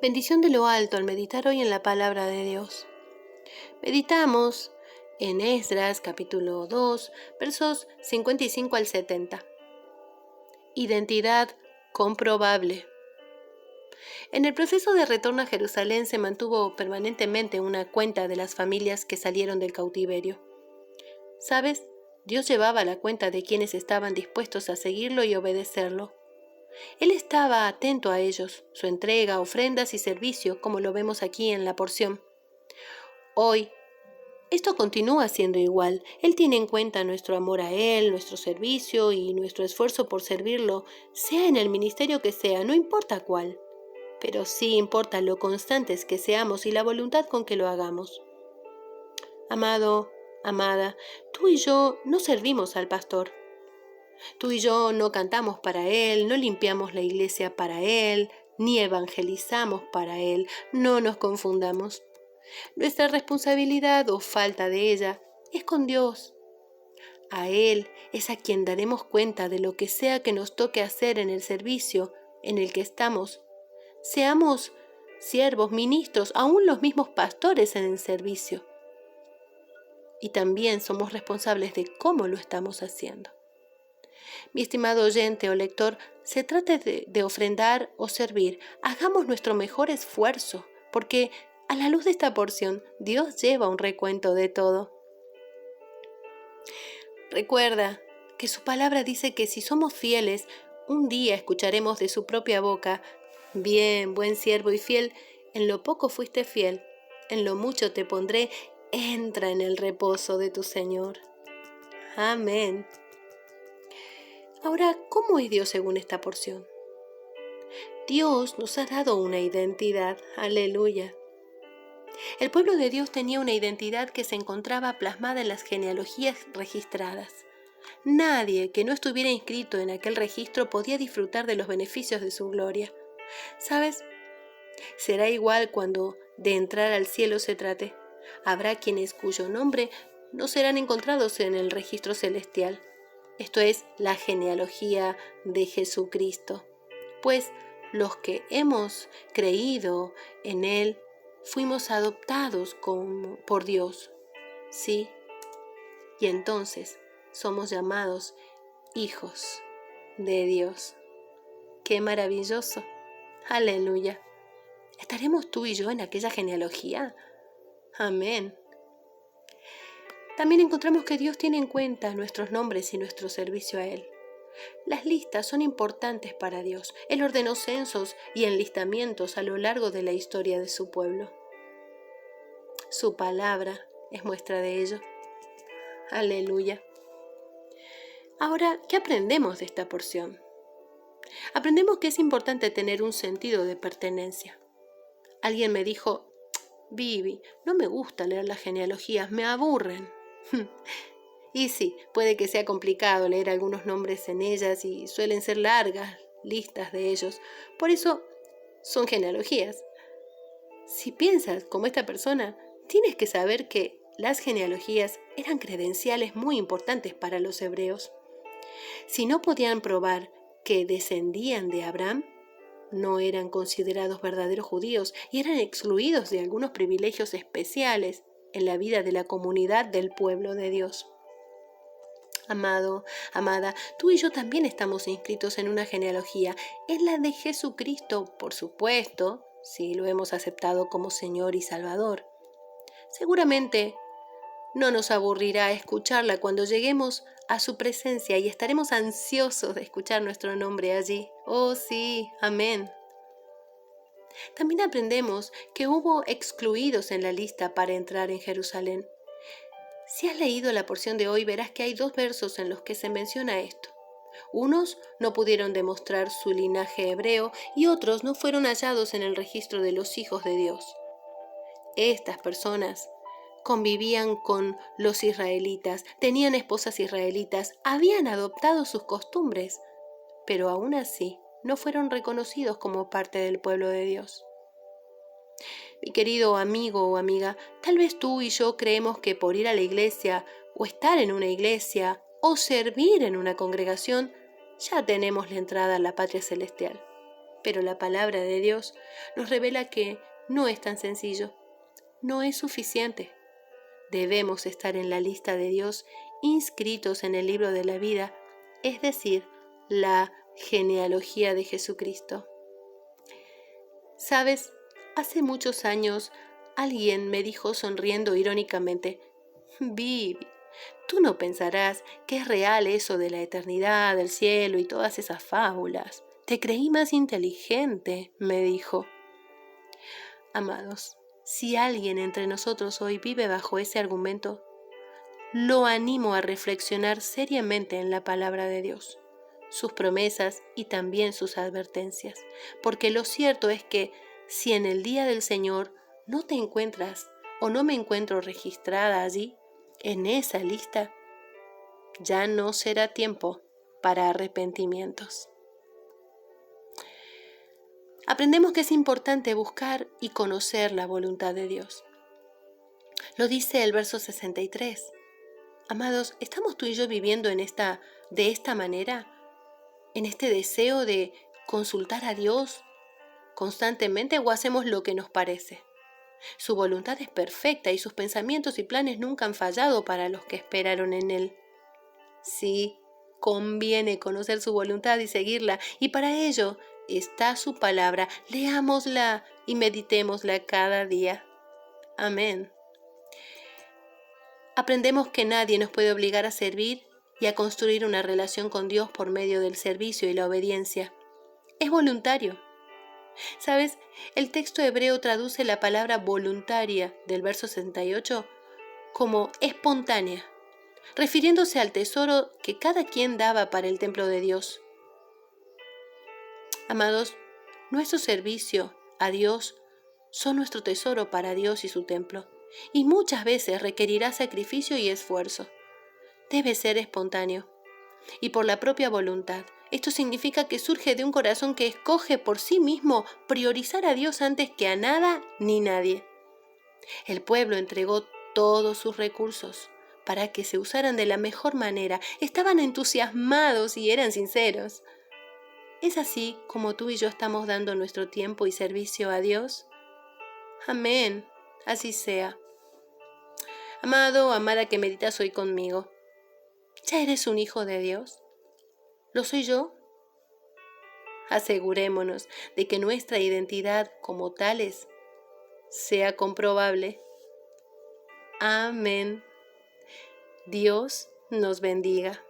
Bendición de lo alto al meditar hoy en la palabra de Dios. Meditamos en Esdras capítulo 2, versos 55 al 70. Identidad comprobable. En el proceso de retorno a Jerusalén se mantuvo permanentemente una cuenta de las familias que salieron del cautiverio. ¿Sabes? Dios llevaba la cuenta de quienes estaban dispuestos a seguirlo y obedecerlo. Él estaba atento a ellos, su entrega, ofrendas y servicio, como lo vemos aquí en la porción. Hoy, esto continúa siendo igual. Él tiene en cuenta nuestro amor a Él, nuestro servicio y nuestro esfuerzo por servirlo, sea en el ministerio que sea, no importa cuál. Pero sí importa lo constantes que seamos y la voluntad con que lo hagamos. Amado, amada, tú y yo no servimos al pastor. Tú y yo no cantamos para Él, no limpiamos la iglesia para Él, ni evangelizamos para Él. No nos confundamos. Nuestra responsabilidad o falta de ella es con Dios. A Él es a quien daremos cuenta de lo que sea que nos toque hacer en el servicio en el que estamos. Seamos siervos, ministros, aún los mismos pastores en el servicio. Y también somos responsables de cómo lo estamos haciendo. Mi estimado oyente o lector, se trate de ofrendar o servir, hagamos nuestro mejor esfuerzo, porque a la luz de esta porción, Dios lleva un recuento de todo. Recuerda que su palabra dice que si somos fieles, un día escucharemos de su propia boca: bien, buen siervo y fiel, en lo poco fuiste fiel, en lo mucho te pondré, entra en el reposo de tu Señor. Amén. Ahora, ¿cómo es Dios según esta porción? Dios nos ha dado una identidad, aleluya. El pueblo de Dios tenía una identidad que se encontraba plasmada en las genealogías registradas. Nadie que no estuviera inscrito en aquel registro podía disfrutar de los beneficios de su gloria. ¿Sabes? Será igual cuando de entrar al cielo se trate. Habrá quienes cuyo nombre no serán encontrados en el registro celestial. Esto es la genealogía de Jesucristo. Pues los que hemos creído en Él fuimos adoptados por Dios, ¿sí? Y entonces somos llamados hijos de Dios. ¡Qué maravilloso! ¡Aleluya! ¿Estaremos tú y yo en aquella genealogía? Amén. También encontramos que Dios tiene en cuenta nuestros nombres y nuestro servicio a Él. Las listas son importantes para Dios. Él ordenó censos y enlistamientos a lo largo de la historia de su pueblo. Su palabra es muestra de ello. Aleluya. Ahora, ¿qué aprendemos de esta porción? Aprendemos que es importante tener un sentido de pertenencia. Alguien me dijo: Vivi, no me gusta leer las genealogías, me aburren. Y sí, puede que sea complicado leer algunos nombres en ellas y suelen ser largas listas de ellos. Por eso son genealogías. Si piensas como esta persona, tienes que saber que las genealogías eran credenciales muy importantes para los hebreos. Si no podían probar que descendían de Abraham, no eran considerados verdaderos judíos y eran excluidos de algunos privilegios especiales en la vida de la comunidad del pueblo de Dios. Amado, amada, tú y yo también estamos inscritos en una genealogía. Es la de Jesucristo, por supuesto, si lo hemos aceptado como Señor y Salvador. Seguramente no nos aburrirá escucharla cuando lleguemos a su presencia y estaremos ansiosos de escuchar nuestro nombre allí. Oh sí, amén. También aprendemos que hubo excluidos en la lista para entrar en Jerusalén. Si has leído la porción de hoy, verás que hay 2 versos en los que se menciona esto. Unos no pudieron demostrar su linaje hebreo y otros no fueron hallados en el registro de los hijos de Dios. Estas personas convivían con los israelitas, tenían esposas israelitas, habían adoptado sus costumbres, pero aún así no fueron reconocidos como parte del pueblo de Dios. Mi querido amigo o amiga, tal vez tú y yo creemos que por ir a la iglesia o estar en una iglesia o servir en una congregación ya tenemos la entrada a la patria celestial. Pero la palabra de Dios nos revela que no es tan sencillo, no es suficiente. Debemos estar en la lista de Dios, inscritos en el libro de la vida, es decir, la genealogía de Jesucristo. ¿Sabes? Hace muchos años alguien me dijo sonriendo irónicamente: Vivi, tú no pensarás que es real eso de la eternidad, del cielo y todas esas fábulas. Te creí más inteligente, me dijo. Amados, si alguien entre nosotros hoy vive bajo ese argumento, lo animo a reflexionar seriamente en la palabra de Dios, sus promesas y también sus advertencias, porque lo cierto es que si en el día del Señor no te encuentras o no me encuentro registrada allí, en esa lista, ya no será tiempo para arrepentimientos. Aprendemos que es importante buscar y conocer la voluntad de Dios. Lo dice el verso 63. Amados, ¿estamos tú y yo viviendo de esta manera? ¿En este deseo de consultar a Dios constantemente o hacemos lo que nos parece? Su voluntad es perfecta y sus pensamientos y planes nunca han fallado para los que esperaron en Él. Sí, conviene conocer su voluntad y seguirla, y para ello está su palabra. Leámosla y meditémosla cada día. Amén. Aprendemos que nadie nos puede obligar a servir y a construir una relación con Dios por medio del servicio y la obediencia. Es voluntario. ¿Sabes? El texto hebreo traduce la palabra voluntaria del verso 68 como espontánea, refiriéndose al tesoro que cada quien daba para el templo de Dios. Amados, nuestro servicio a Dios son nuestro tesoro para Dios y su templo, y muchas veces requerirá sacrificio y esfuerzo. Debe ser espontáneo y por la propia voluntad. Esto significa que surge de un corazón que escoge por sí mismo priorizar a Dios antes que a nada ni nadie. El pueblo entregó todos sus recursos para que se usaran de la mejor manera. Estaban entusiasmados y eran sinceros. ¿Es así como tú y yo estamos dando nuestro tiempo y servicio a Dios? Amén. Así sea. Amado, amada que meditas hoy conmigo, ¿ya eres un hijo de Dios? ¿Lo soy yo? Asegurémonos de que nuestra identidad como tales sea comprobable. Amén. Dios nos bendiga.